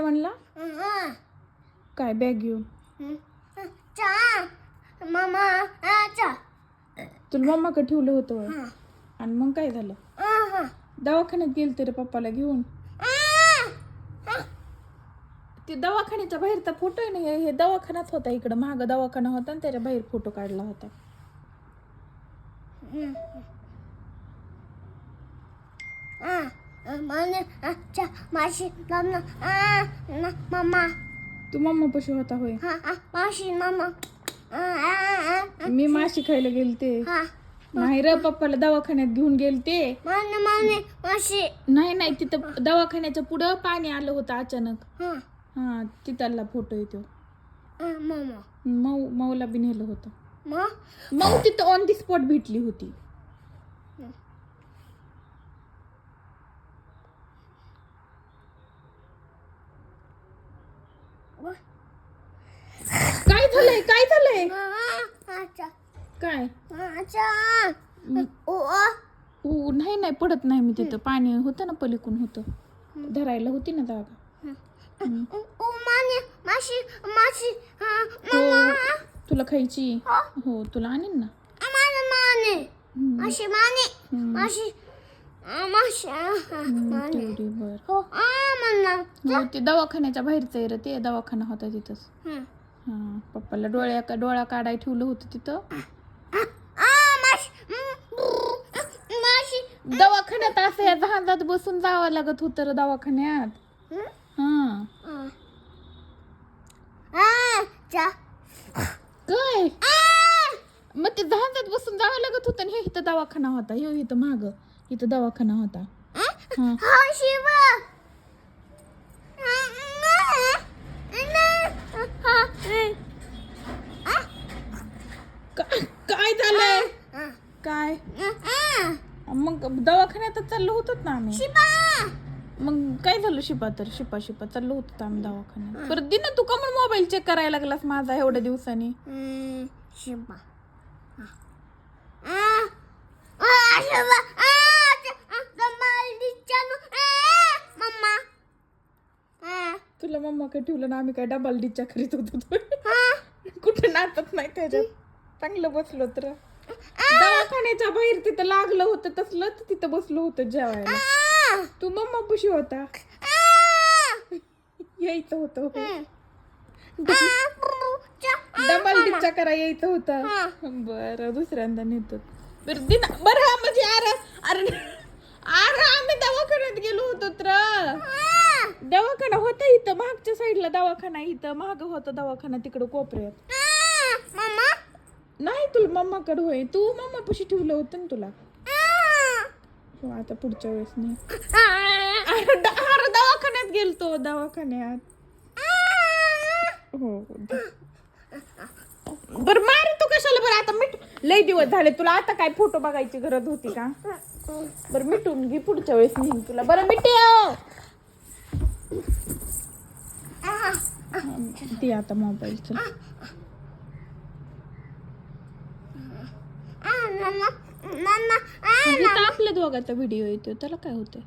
म्हणला काय बॅग घेऊन तुला मम्माकडे ठेवलं होतं आणि मग काय झालं दवाखान्यात गेलते रे पप्पाला घेऊन ते दवाखान्याच्या बाहेरचा फोटो आहे ना हे दवाखान्यात होता इकडं महाग दवाखाना होता आणि त्याच्या बाहेर फोटो काढला होता तू मम्मा पशी होता होय मी माशी खायला गेलते नाही रे पप्पाला दवाखान्यात घेऊन गेलते नाही तिथं दवाखान्याच्या पुढं पाणी आलं होतं अचानक हा तिथला फोटो येतो मऊला बी नेलं होतं मऊ तिथं ऑन दी स्पॉट भेटली होती काय झालंय काय नाही पडत नाही मी तिथं पाणी होतं ना पलीकडून होतं धरायला होती ना जागा तुला खायची हो तुला आणीन ना तेवढी बर ते दवाखान्याच्या बाहेरच आहे रे ते दवाखाना होता तिथंच हा पप्पाला डोळा काढाय ठेवलं होतं तिथं दवाखान्यात असं या जहाजात बसून जावं लागत होतं रे दवाखान्यात काय मग ते जहाजात बसून जावं लागत होतं आणि हे इथं दवाखाना होता हे इथं माग इथं दवाखाना होता काय झालंय काय मग दवाखान्यातच चाललो होतो ना आम्ही मग काय झालं शिपा चाललो होतो आम्ही दवाखान्यात परत दिन तू का म्हणून मोबाईल चेक करायला लागलास माझा एवढ्या दिवसांनी तुला मम्मा काय ठेवलं ना आम्ही काय डबल डिच्चा करीत होतो कुठे नाचत नाही त्याच्यात चांगलं बसलो तर दवाखान्याच्या बाहेर तिथं लागलं होतं तसलं तर तिथं बसलो होतं जेवायला तू मम्मा पशी होता यायचं होतं डबल डिच्चा करा यायचं होतं बरं दुसऱ्यांदा नेतो बरं म्हणजे अरे आम्ही दवाखान्यात गेलो होतो तर दवाखाना होता इथं मागच्या साईडला दवाखाना इथं माग होता दवाखाना तिकडं कोपऱ्यात नाही तुला मम्माकडे होय तू मम्मा पशी ठेवलं होतं ना तुला हो आता पुढच्या वेळेस नाही अरे दवाखान्यात गेलतो दवाखान्यात हो बरं मार तू कशाला बरं आता मिठ लय दिवस झाले तुला आता काय फोटो बघायची गरज होती का बरं मिटून घे पुढच्या वेळेस नेईन तुला बरं मिटे दे आता मोबाईल आपल्या दोघांचा व्हिडिओ येतो त्याला काय होतंय